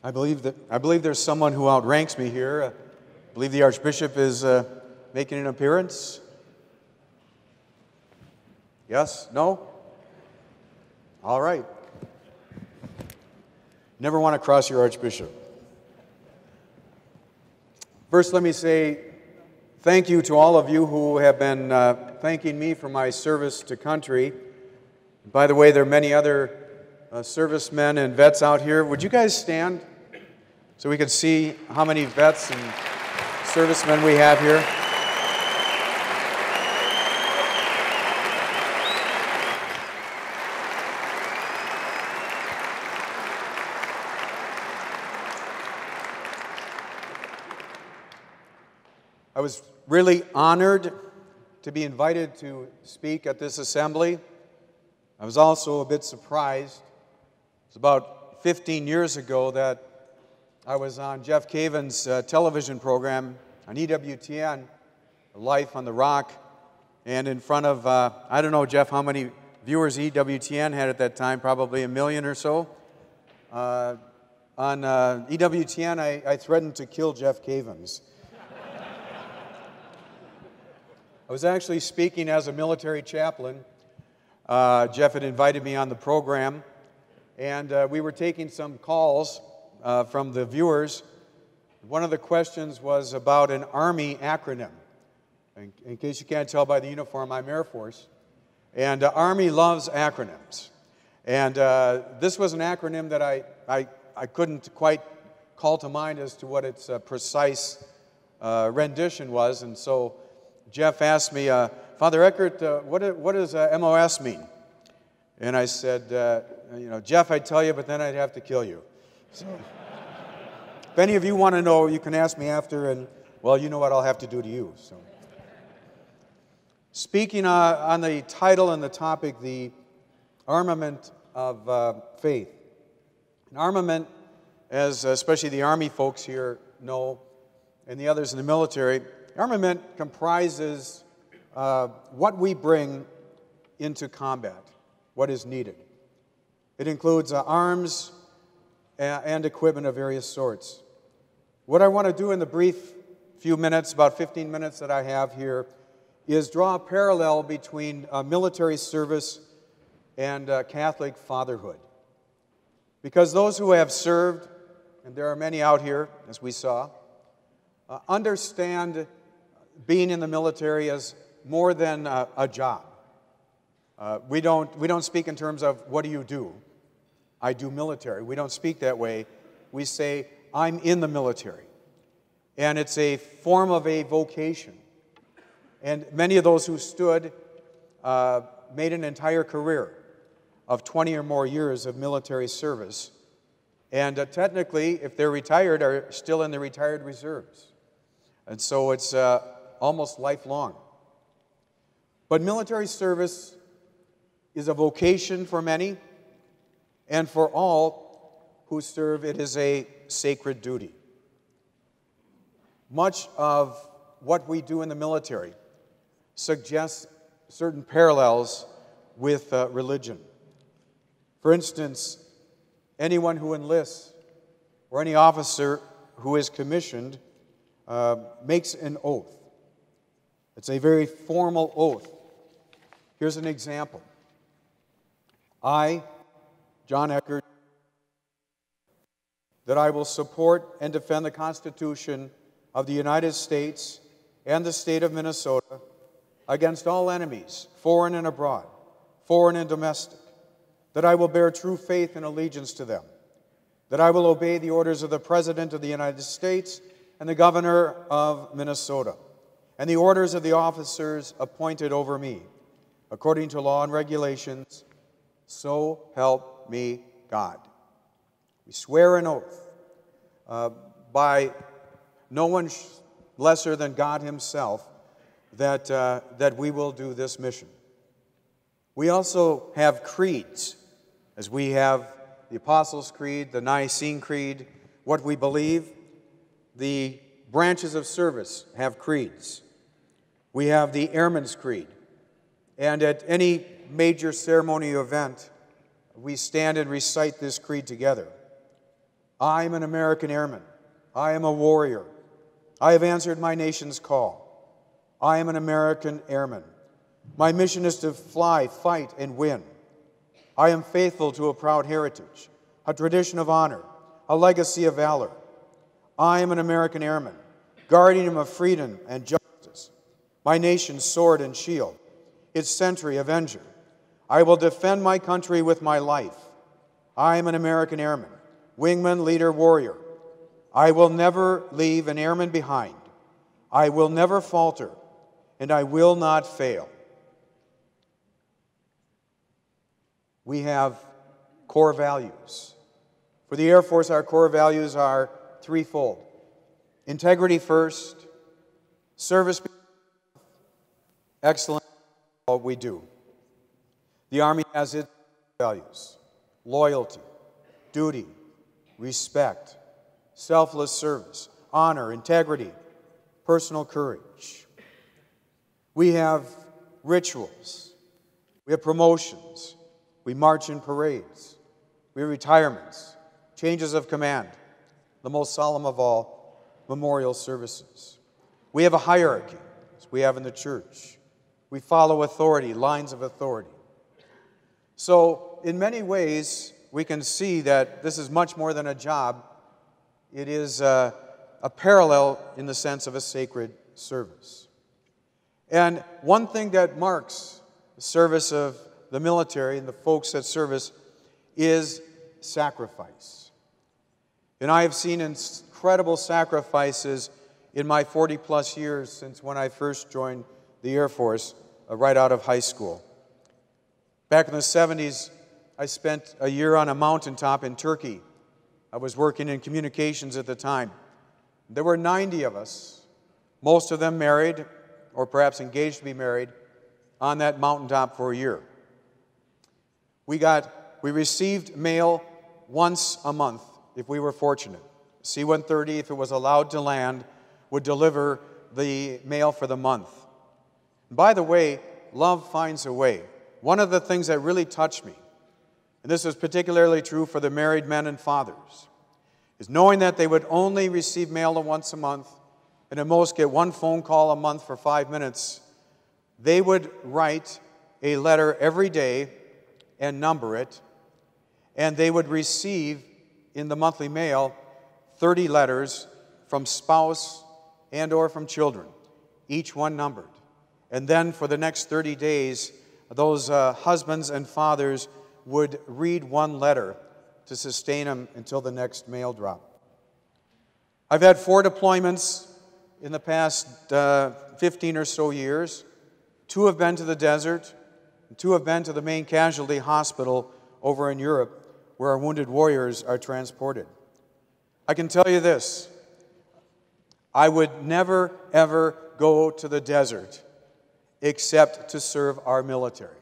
I believe there's someone who outranks me here. I believe the Archbishop is making an appearance. Yes? No? All right. Never want to cross your Archbishop. First, let me say thank you to all of you who have been thanking me for my service to country. By the way, there are many other servicemen and vets out here. Would you guys stand so we can see how many vets and servicemen we have here? I was really honored to be invited to speak at this assembly. I was also a bit surprised. It was about 15 years ago that I was on Jeff Caven's television program on EWTN, Life on the Rock, and in front of, I don't know, Jeff, how many viewers EWTN had at that time, probably 1 million or so. On EWTN, I threatened to kill Jeff Cavens. I was actually speaking as a military chaplain. Jeff had invited me on the program, and we were taking some calls from the viewers. One of the questions was about an Army acronym. In case you can't tell by the uniform, I'm Air Force. And Army loves acronyms. And this was an acronym that I couldn't quite call to mind as to what its precise rendition was. And so Jeff asked me, Father Echert, what does MOS mean? And I said, Jeff, I'd tell you, but then I'd have to kill you. So, if any of you want to know, you can ask me after, and, well, you know what I'll have to do to you. So, speaking on the title and the topic, the armament of faith. An armament, as especially the Army folks here know, and the others in the military, armament comprises what we bring into combat, what is needed. It includes arms and equipment of various sorts. What I want to do in the brief few minutes, about 15 minutes that I have here, is draw a parallel between military service and Catholic fatherhood. Because those who have served, and there are many out here, as we saw, understand being in the military as more than a job. We don't speak in terms of, what do you do? I do military. We don't speak that way. We say, I'm in the military. And it's a form of a vocation. And many of those who stood made an entire career of 20 or more years of military service. And technically, if they're retired, are still in the retired reserves. And so it's almost lifelong. But military service is a vocation for many, and for all who serve, it is a sacred duty. Much of what we do in the military suggests certain parallels with religion. For instance, anyone who enlists or any officer who is commissioned makes an oath. It's a very formal oath. Here's an example. I, John Echert, that I will support and defend the Constitution of the United States and the state of Minnesota against all enemies, foreign and abroad, foreign and domestic, that I will bear true faith and allegiance to them, that I will obey the orders of the President of the United States and the Governor of Minnesota, and the orders of the officers appointed over me, according to law and regulations, so help me God. We swear an oath by no one lesser than God himself that we will do this mission. We also have creeds, as we have the Apostles' Creed, the Nicene Creed, what we believe. The branches of service have creeds. We have the Airman's Creed. And at any major ceremony or event, we stand and recite this creed together. I am an American airman. I am a warrior. I have answered my nation's call. I am an American airman. My mission is to fly, fight, and win. I am faithful to a proud heritage, a tradition of honor, a legacy of valor. I am an American airman, guardian of freedom and justice, my nation's sword and shield, its sentry avenger. I will defend my country with my life. I am an American airman, wingman, leader, warrior. I will never leave an airman behind. I will never falter, and I will not fail. We have core values. For the Air Force, our core values are threefold. Integrity first, service, excellence in all we do. The Army has its values: loyalty, duty, respect, selfless service, honor, integrity, personal courage. We have rituals. We have promotions. We march in parades. We have retirements, changes of command, the most solemn of all, memorial services. We have a hierarchy, as we have in the church. We follow authority, lines of authority. So, in many ways, we can see that this is much more than a job. It is a parallel in the sense of a sacred service. And one thing that marks the service of the military and the folks at service is sacrifice. And I have seen incredible sacrifices in my 40-plus years since when I first joined the Air Force right out of high school. Back in the 70s, I spent a year on a mountaintop in Turkey. I was working in communications at the time. There were 90 of us, most of them married or perhaps engaged to be married, on that mountaintop for a year. We received mail once a month, if we were fortunate. C-130, if it was allowed to land, would deliver the mail for the month. By the way, love finds a way. One of the things that really touched me, and this is particularly true for the married men and fathers, is knowing that they would only receive mail once a month, and at most get one phone call a month for 5 minutes. They would write a letter every day and number it, and they would receive in the monthly mail 30 letters from spouse and or from children, each one numbered. And then for the next 30 days, those husbands and fathers would read one letter to sustain them until the next mail drop. I've had 4 deployments in the past 15 or so years. 2 have been to the desert, and 2 have been to the main casualty hospital over in Europe, where our wounded warriors are transported. I can tell you this: I would never, ever go to the desert except to serve our military.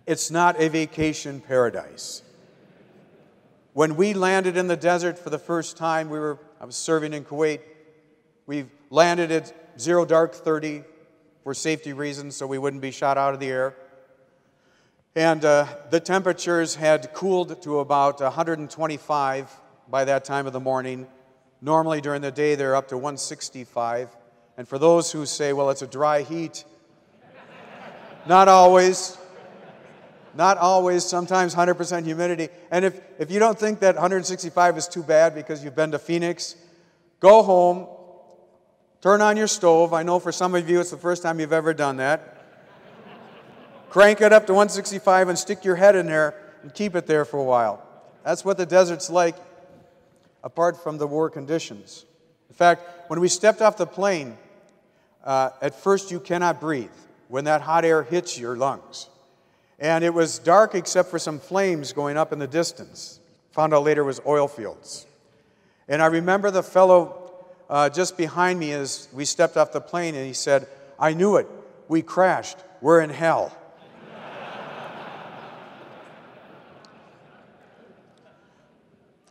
It's not a vacation paradise. When we landed in the desert for the first time, I was serving in Kuwait. We landed at 0 dark 30 for safety reasons, so we wouldn't be shot out of the air. And the temperatures had cooled to about 125 by that time of the morning. Normally during the day, they're up to 165. And for those who say, well, it's a dry heat, not always. Not always, sometimes 100% humidity. And if you don't think that 165 is too bad because you've been to Phoenix, go home, turn on your stove. I know for some of you it's the first time you've ever done that. Crank it up to 165 and stick your head in there and keep it there for a while. That's what the desert's like, apart from the war conditions. In fact, when we stepped off the plane, at first you cannot breathe when that hot air hits your lungs. And it was dark except for some flames going up in the distance. Found out later it was oil fields. And I remember the fellow just behind me as we stepped off the plane, and he said, "I knew it. We crashed. We're in hell."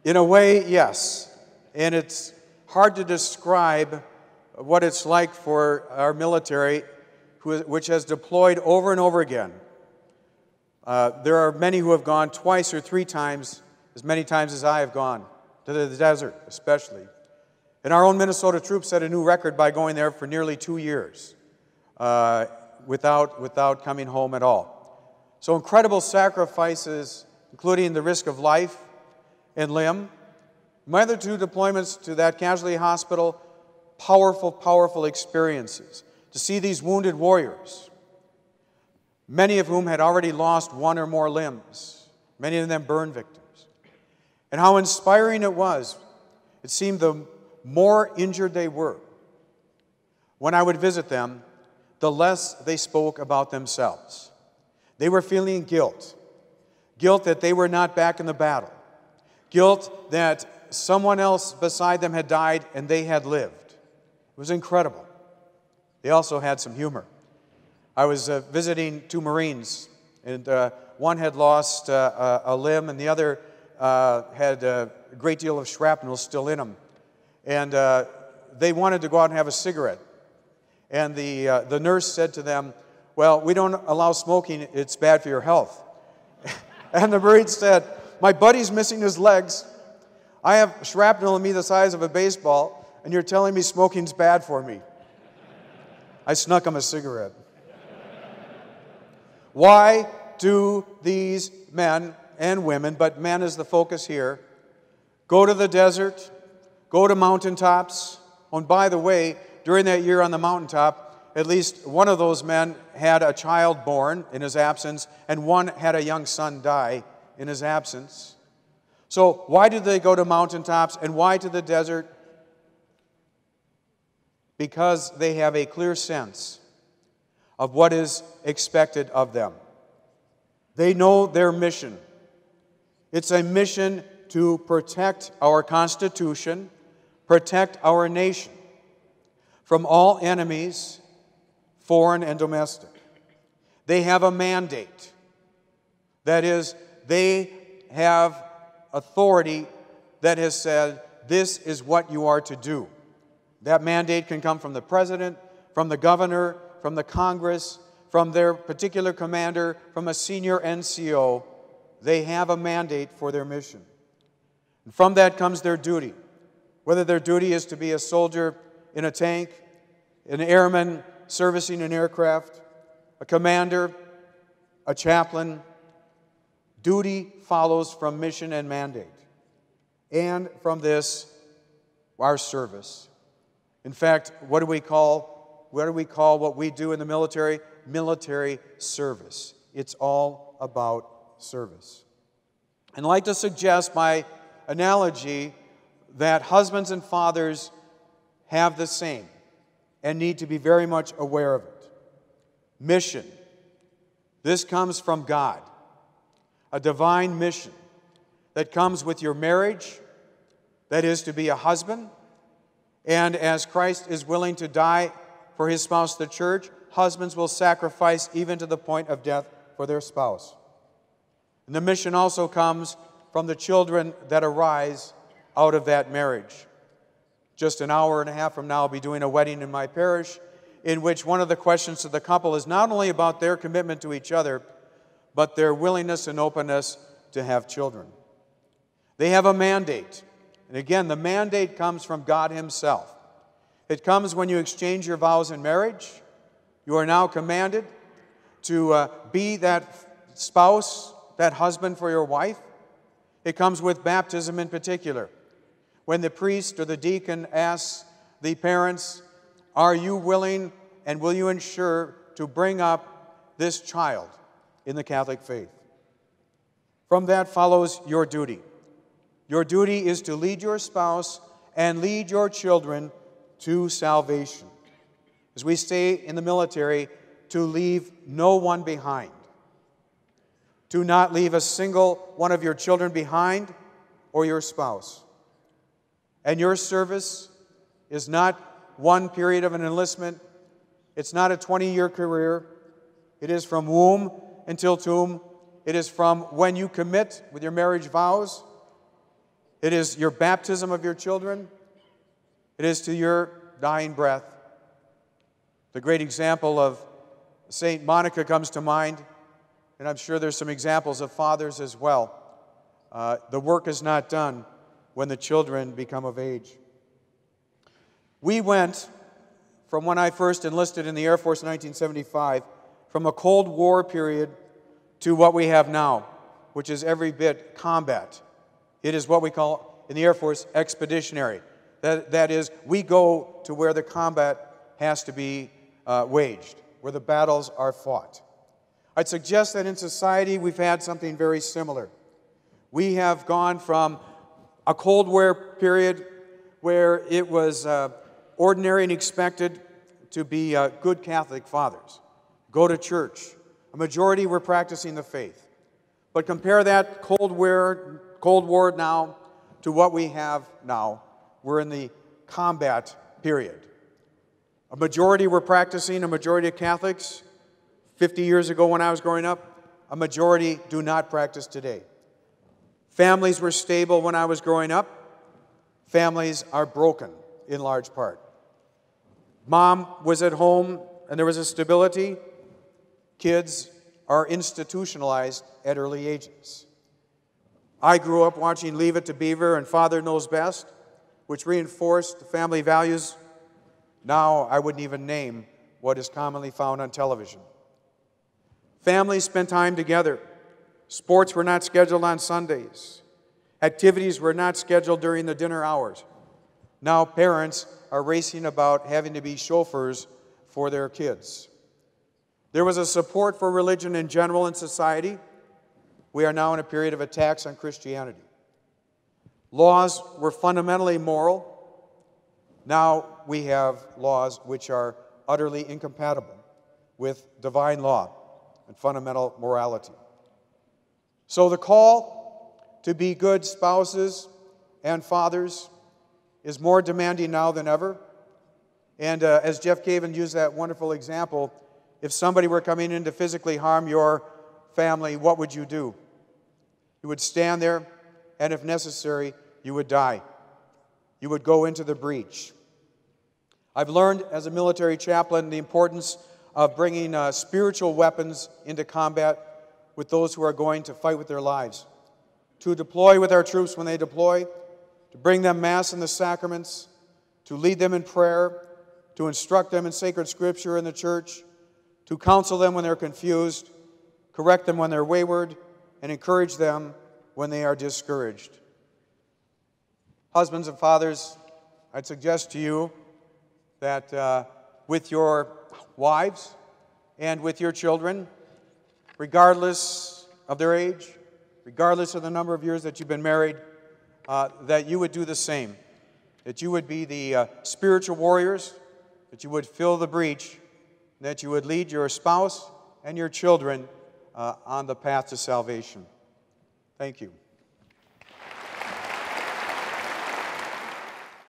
In a way, yes. And it's hard to describe what it's like for our military, which has deployed over and over again. There are many who have gone twice or 3 times, as many times as I have gone, to the desert especially. And our own Minnesota troops set a new record by going there for nearly 2 years without coming home at all. So incredible sacrifices, including the risk of life and limb. My other 2 deployments to that casualty hospital, powerful, powerful experiences. To see these wounded warriors, many of whom had already lost 1 or more limbs, many of them burn victims. And how inspiring it was. It seemed the more injured they were, when I would visit them, the less they spoke about themselves. They were feeling guilt. Guilt that they were not back in the battle. Guilt that someone else beside them had died and they had lived. It was incredible. They also had some humor. I was visiting 2 Marines, and one had lost a limb, and the other had a great deal of shrapnel still in him. And they wanted to go out and have a cigarette. And the nurse said to them, "Well, we don't allow smoking, it's bad for your health." And the Marine said, "My buddy's missing his legs. I have shrapnel in me the size of a baseball, and you're telling me smoking's bad for me." I snuck him a cigarette. Why do these men and women, but men is the focus here, go to the desert, go to mountaintops? And by the way, during that year on the mountaintop, at least one of those men had a child born in his absence, and one had a young son die in his absence. So why did they go to mountaintops and why to the desert? Because they have a clear sense of what is expected of them. They know their mission. It's a mission to protect our Constitution, protect our nation from all enemies, foreign and domestic. They have a mandate. That is, they have authority that has said, this is what you are to do. That mandate can come from the president, from the governor, from the Congress, from their particular commander, from a senior NCO. They have a mandate for their mission. And from that comes their duty. Whether their duty is to be a soldier in a tank, an airman servicing an aircraft, a commander, a chaplain, duty follows from mission and mandate. And from this, our service. In fact, what do we call what we do in the military? Military service. It's all about service. And I'd like to suggest by analogy that husbands and fathers have the same and need to be very much aware of it. Mission. This comes from God. A divine mission that comes with your marriage, that is to be a husband. And as Christ is willing to die for his spouse, the church, husbands will sacrifice even to the point of death for their spouse. And the mission also comes from the children that arise out of that marriage. Just an hour and a half from now, I'll be doing a wedding in my parish, in which one of the questions to the couple is not only about their commitment to each other, but their willingness and openness to have children. They have a mandate. And again, the mandate comes from God himself. It comes when you exchange your vows in marriage. You are now commanded to be that spouse, that husband for your wife. It comes with baptism in particular. When the priest or the deacon asks the parents, are you willing and will you ensure to bring up this child in the Catholic faith? From that follows your duty. Your duty is to lead your spouse and lead your children to salvation. As we say in the military, to leave no one behind. Do not leave a single one of your children behind or your spouse. And your service is not one period of an enlistment. It's not a 20-year career. It is from womb until tomb. It is from when you commit with your marriage vows. It is your baptism of your children. It is to your dying breath. The great example of St. Monica comes to mind, and I'm sure there's some examples of fathers as well. The work is not done when the children become of age. We went, from when I first enlisted in the Air Force in 1975, from a Cold War period to what we have now, which is every bit combat. It is what we call, in the Air Force, expeditionary. That is, we go to where the combat has to be waged, where the battles are fought. I'd suggest that in society we've had something very similar. We have gone from a Cold War period where it was ordinary and expected to be good Catholic fathers, go to church. A majority were practicing the faith. But compare that Cold War now to what we have now. We're in the combat period. A majority were practicing, a majority of Catholics. 50 years ago when I was growing up, a majority do not practice today. Families were stable when I was growing up. Families are broken in large part. Mom was at home and there was a stability. Kids are institutionalized at early ages. I grew up watching Leave It to Beaver and Father Knows Best, which reinforced the family values. Now I wouldn't even name what is commonly found on television. Families spent time together. Sports were not scheduled on Sundays. Activities were not scheduled during the dinner hours. Now parents are racing about having to be chauffeurs for their kids. There was a support for religion in general in society. We are now in a period of attacks on Christianity. Laws were fundamentally moral. Now we have laws which are utterly incompatible with divine law and fundamental morality. So the call to be good spouses and fathers is more demanding now than ever. And as Jeff Caven used that wonderful example, if somebody were coming in to physically harm your family, what would you do? You would stand there, and if necessary, you would die. You would go into the breach. I've learned as a military chaplain the importance of bringing spiritual weapons into combat with those who are going to fight with their lives. To deploy with our troops when they deploy, to bring them Mass and the sacraments, to lead them in prayer, to instruct them in sacred scripture in the church, to counsel them when they're confused, correct them when they're wayward, and encourage them when they are discouraged. Husbands and fathers, I'd suggest to you that with your wives and with your children, regardless of their age, regardless of the number of years that you've been married, that you would do the same, that you would be the spiritual warriors, that you would fill the breach, that you would lead your spouse and your children on the path to salvation. Thank you.